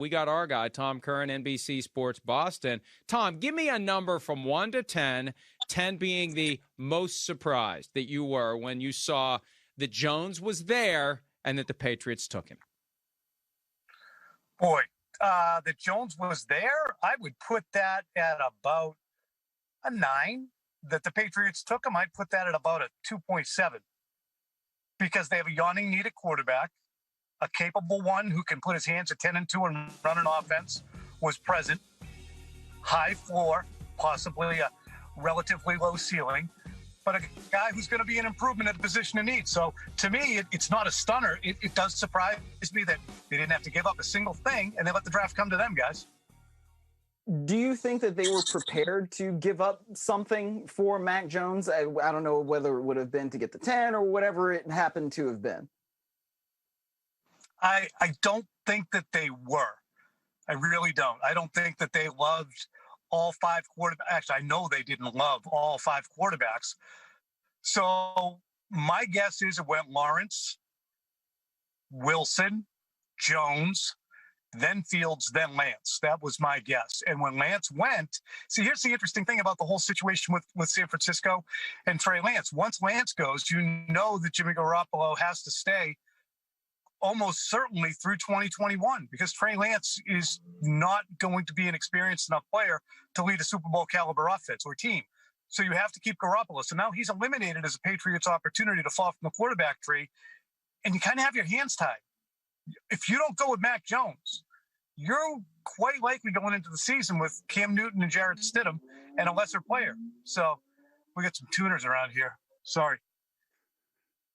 We got our guy, Tom Curran, NBC Sports Boston. Tom, give me a number from 1 to 10, 10 being the most surprised that you were when you saw that Jones was there and that the Patriots took him. Boy, that Jones was there, I would put that at about a 9. That the Patriots took him, I'd put that at about a 2.7. Because they have a yawning need at quarterback. A capable one who can put his hands at 10 and 2 and run an offense was present. High floor, possibly a relatively low ceiling, but a guy who's going to be an improvement at the position of need. So to me, it's not a stunner. It does surprise me that they didn't have to give up a single thing and they let the draft come to them, guys. Do you think that they were prepared to give up something for Mac Jones? I don't know whether it would have been to get the 10 or whatever it happened to have been. I don't think that they were. I really don't. I don't think that they loved all 5 quarterbacks. Actually, I know they didn't love all 5 quarterbacks. So my guess is it went Lawrence, Wilson, Jones, then Fields, then Lance. That was my guess. And when Lance went, see, here's the interesting thing about the whole situation with San Francisco and Trey Lance. Once Lance goes, you know that Jimmy Garoppolo has to stay almost certainly through 2021 because Trey Lance is not going to be an experienced enough player to lead a Super Bowl caliber offense or team. So you have to keep Garoppolo. So now he's eliminated as a Patriots opportunity to fall from the quarterback tree, and you kind of have your hands tied. If you don't go with Mac Jones, you're quite likely going into the season with Cam Newton and Jarrett Stidham and a lesser player. So we got some tuners around here. Sorry.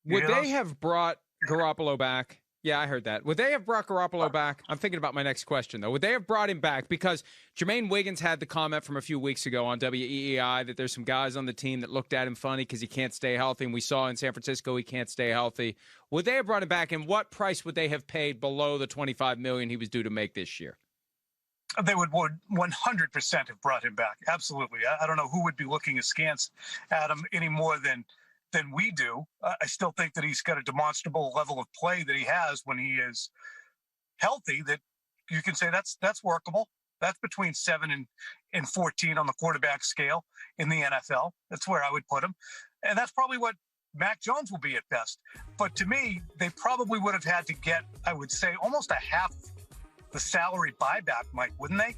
Would they have brought Garoppolo back? Yeah, I heard that. Would they have brought Garoppolo back? I'm thinking about my next question, though. Would they have brought him back? Because Jermaine Wiggins had the comment from a few weeks ago on WEEI that there's some guys on the team that looked at him funny because he can't stay healthy, and we saw in San Francisco he can't stay healthy. Would they have brought him back, and what price would they have paid below the $25 million he was due to make this year? They would 100% have brought him back. Absolutely. I don't know who would be looking askance at him any more than we do. I still think that he's got a demonstrable level of play that he has when he is healthy that you can say that's workable. That's between 7 and 14 on the quarterback scale in the NFL. That's where I would put him. And that's probably what Mac Jones will be at best. But to me, they probably would have had to get, I would say, almost a half the salary buyback, Mike, wouldn't they?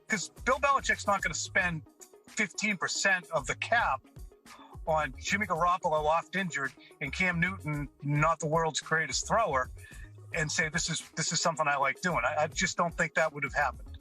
Because Bill Belichick's not going to spend 15% of the cap on Jimmy Garoppolo oft injured and Cam Newton not the world's greatest thrower and say this is something I like doing. I just don't think that would have happened.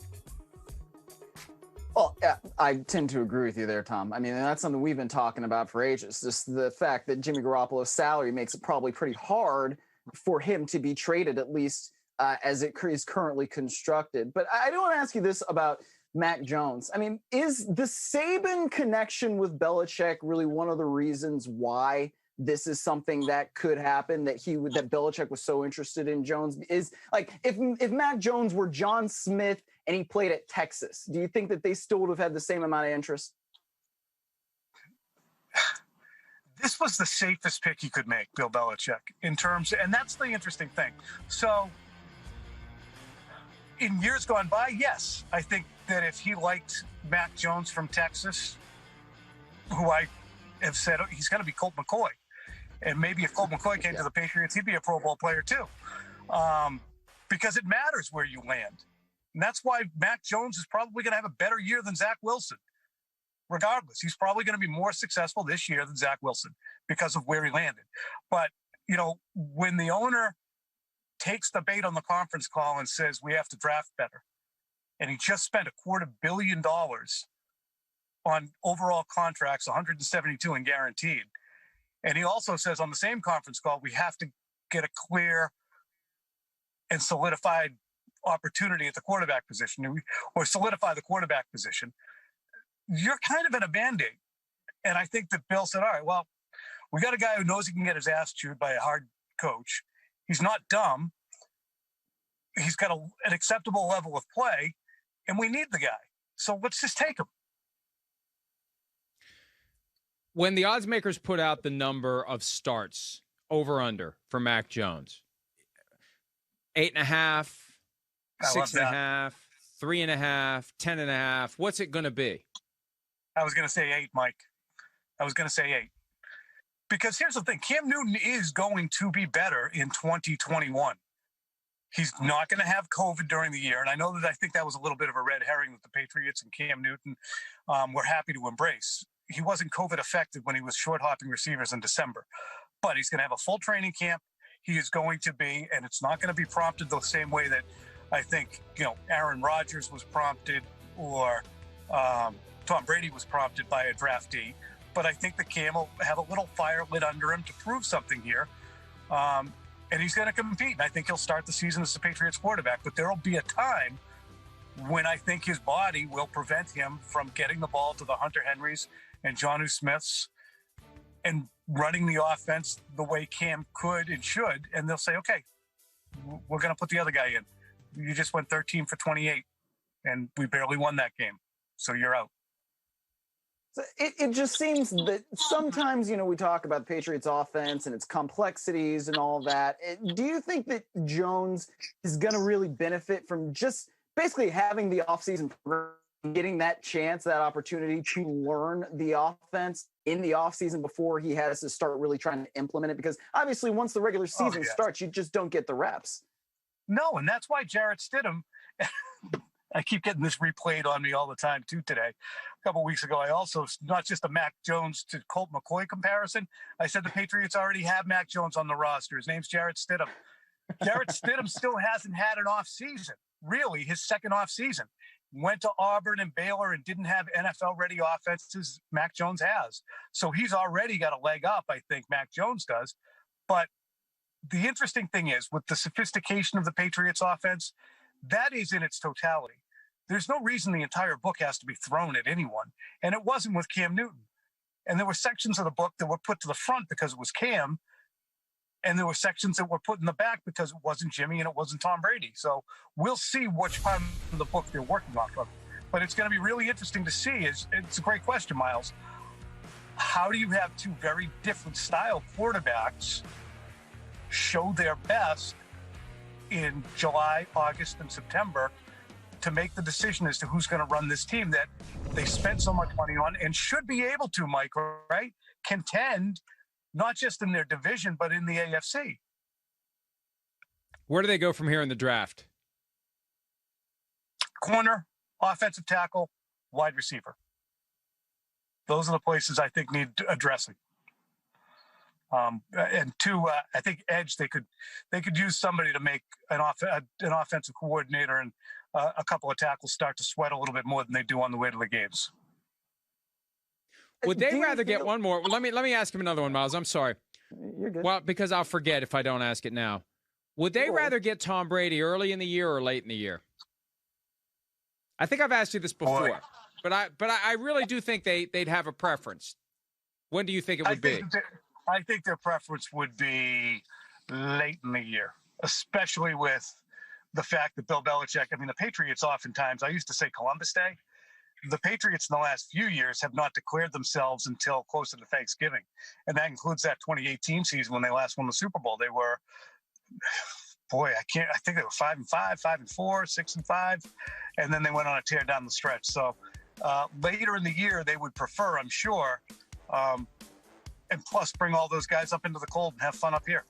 Well, I tend to agree with you there, Tom. I mean, that's something we've been talking about for ages. Just the fact that Jimmy Garoppolo's salary makes it probably pretty hard for him to be traded, at least as it is currently constructed. But I do want to ask you this about Mac Jones. I mean, is the Saban connection with Belichick really one of the reasons why this is something that could happen, that Belichick was so interested in Jones? Is like, if Mac Jones were John Smith and he played at Texas, do you think that they still would have had the same amount of interest? This was the safest pick he could make, Bill Belichick, in terms, and that's the interesting thing. So in years gone by, yes, I think that if he liked Mac Jones from Texas, who I have said he's going to be Colt McCoy, and maybe if Colt McCoy came to the Patriots, he'd be a Pro Bowl player too, because it matters where you land. And that's why Mac Jones is probably going to have a better year than Zach Wilson. Regardless, he's probably going to be more successful this year than Zach Wilson because of where he landed. But, you know, when the owner takes the bait on the conference call and says we have to draft better, and he just spent $250 million on overall contracts, 172 and guaranteed. And he also says on the same conference call, we have to get a clear and solidified opportunity at the quarterback position, or solidify the quarterback position. You're kind of in a Band-Aid. And I think that Bill said, all right, well, we got a guy who knows he can get his ass chewed by a hard coach. He's not dumb. He's got an acceptable level of play, and we need the guy. So let's just take him. When the odds makers put out the number of starts over under for Mac Jones, 8.5, 6.5, 3.5, 10.5. What's it going to be? I was going to say 8, Mike. I was going to say 8. Because here's the thing. Cam Newton is going to be better in 2021. He's not going to have COVID during the year. And I think that was a little bit of a red herring with the Patriots and Cam Newton. We're happy to embrace. He wasn't COVID affected when he was short hopping receivers in December. But he's going to have a full training camp. He is going to be, and it's not going to be prompted the same way that I think, Aaron Rodgers was prompted or Tom Brady was prompted by a draftee. But I think the Cam will have a little fire lit under him to prove something here. And he's going to compete. And I think he'll start the season as the Patriots quarterback. But there will be a time when I think his body will prevent him from getting the ball to the Hunter Henrys and Jonnu Smiths and running the offense the way Cam could and should. And they'll say, okay, we're going to put the other guy in. You just went 13 for 28, and we barely won that game. So you're out. So it just seems that sometimes, we talk about the Patriots offense and its complexities and all that. Do you think that Jones is going to really benefit from just basically having the offseason program, getting that chance, that opportunity to learn the offense in the offseason before he has to start really trying to implement it? Because obviously once the regular season starts, you just don't get the reps. No, and that's why Jarrett Stidham, I keep getting this replayed on me all the time too today. A couple of weeks ago, I also, not just a Mac Jones to Colt McCoy comparison, I said the Patriots already have Mac Jones on the roster. His name's Jarrett Stidham. Jarrett Stidham still hasn't had an off season, really, his second off season. Went to Auburn and Baylor and didn't have NFL-ready offenses Mac Jones has. So he's already got a leg up, I think Mac Jones does. But the interesting thing is, with the sophistication of the Patriots offense, that is in its totality. There's no reason the entire book has to be thrown at anyone. And it wasn't with Cam Newton. And there were sections of the book that were put to the front because it was Cam. And there were sections that were put in the back because it wasn't Jimmy and it wasn't Tom Brady. So we'll see which part of the book they're working off of. But it's going to be really interesting to see. It's a great question, Miles. How do you have two very different style quarterbacks show their best in July, August, and September to make the decision as to who's going to run this team that they spent so much money on and should be able to, Mike, right? Contend, not just in their division, but in the AFC. Where do they go from here in the draft? Corner, offensive tackle, wide receiver. Those are the places I think need addressing. And two, I think edge, they could use somebody to make an offensive coordinator and a couple of tackles start to sweat a little bit more than they do on the way to the games. Would they rather get one more? Well, let me ask him another one, Miles. I'm sorry. You're good. Well, because I'll forget if I don't ask it now. Would they rather get Tom Brady early in the year or late in the year? I think I've asked you this before, but I really do think they'd have a preference. When do you think it would be? I think their preference would be late in the year, especially with the fact that Bill Belichick, the Patriots oftentimes, I used to say Columbus Day. The Patriots in the last few years have not declared themselves until closer to Thanksgiving. And that includes that 2018 season when they last won the Super Bowl. They were, I think they were 5-5, 5-4, 6-5. And then they went on a tear down the stretch. So later in the year, they would prefer, I'm sure, and plus bring all those guys up into the cold and have fun up here.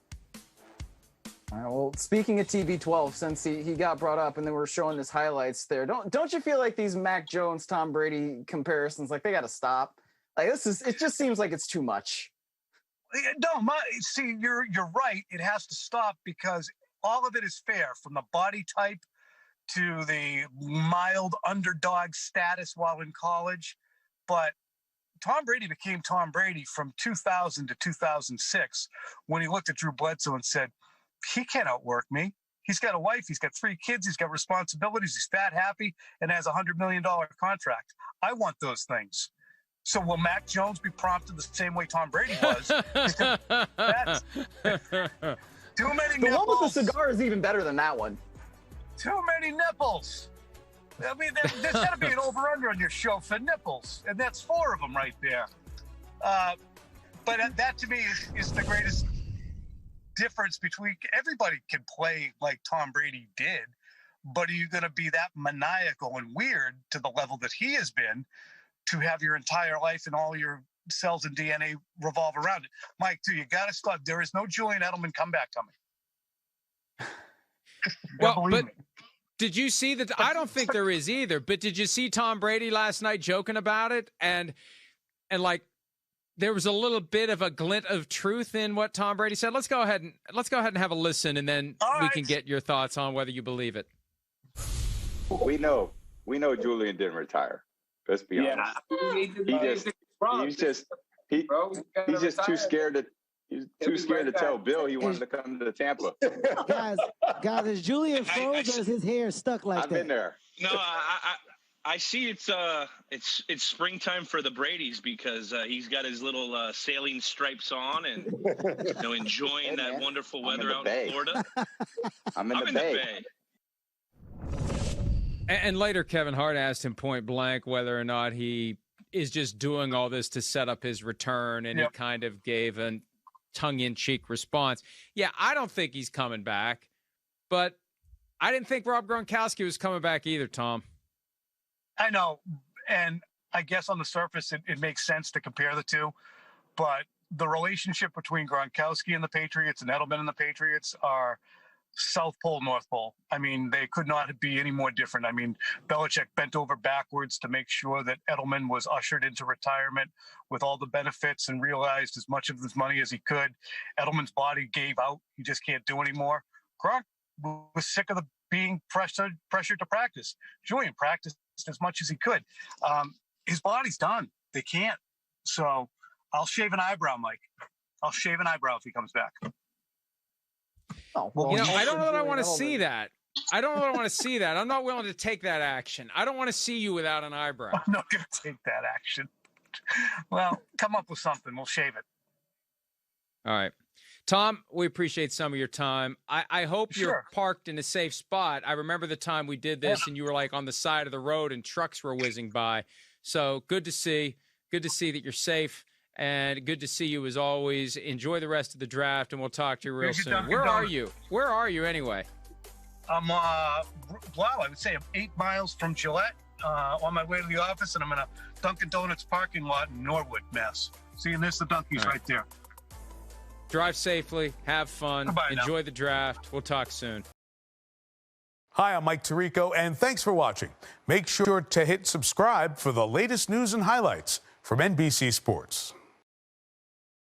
All right, well, speaking of TB12, since he got brought up and then we're showing his highlights there, don't you feel like these Mac Jones, Tom Brady comparisons, like they got to stop? Like it just seems like it's too much. No, see, you're right. It has to stop because all of it is fair, from the body type to the mild underdog status while in college. But Tom Brady became Tom Brady from 2000 to 2006 when he looked at Drew Bledsoe and said, he can't outwork me. He's got a wife. He's got 3 kids. He's got responsibilities. He's fat, happy, and has a $100 million contract. I want those things. So will Mac Jones be prompted the same way Tom Brady was? That's too many nipples. The one with the cigar is even better than that one. Too many nipples. There's got to be an over-under on your show for nipples, and that's 4 of them right there. But that to me is the greatest difference between. Everybody can play like Tom Brady did, but are you going to be that maniacal and weird to the level that he has been to have your entire life and all your cells and DNA revolve around it? Mike, too, you got to stop. There is no Julian Edelman comeback coming. Well, but did you see that? I don't think there is either, but did you see Tom Brady last night joking about it? And like, there was a little bit of a glint of truth in what Tom Brady said. Let's go ahead and have a listen, and then we can get your thoughts on whether you believe it. We know Julian didn't retire. Let's be honest. He's just too scared to. He's too scared to tell Bill he wanted to come to Tampa. Guys, is Julian froze or is his hair stuck like that? I've been there. No, I see it's springtime for the Bradys because he's got his little sailing stripes on and enjoying that wonderful weather out in Florida. I'm in the Bay. And later, Kevin Hart asked him point blank whether or not he is just doing all this to set up his return, and he kind of gave a tongue-in-cheek response. Yeah, I don't think he's coming back, but I didn't think Rob Gronkowski was coming back either, Tom. I know, and I guess on the surface it makes sense to compare the two, but the relationship between Gronkowski and the Patriots and Edelman and the Patriots are South Pole, North Pole. I mean, they could not be any more different. I mean, Belichick bent over backwards to make sure that Edelman was ushered into retirement with all the benefits and realized as much of his money as he could. Edelman's body gave out. He just can't do anymore. Gronk was sick of being pressured to practice. Julian practiced as much as he could. His body's done. They can't. So I'll shave an eyebrow, Mike. I'll shave an eyebrow if he comes back. Oh, well, I don't know that I want to see that. I don't know that I want to see that. I'm not willing to take that action. I don't want to see you without an eyebrow. I'm not going to take that action. Well, come up with something. We'll shave it. All right. Tom, we appreciate some of your time. I hope you're parked in a safe spot. I remember the time we did this and you were like on the side of the road and trucks were whizzing by. So good to see. Good to see that you're safe. And good to see you as always. Enjoy the rest of the draft, and we'll talk to you real soon. Where are you? Where are you anyway? I'm, I would say I'm 8 miles from Gillette on my way to the office, and I'm in a Dunkin' Donuts parking lot in Norwood, Mass. See, and there's the Dunkies right there. Drive safely. Have fun. Enjoy the draft. We'll talk soon. Hi, I'm Mike Tirico, and thanks for watching. Make sure to hit subscribe for the latest news and highlights from NBC Sports.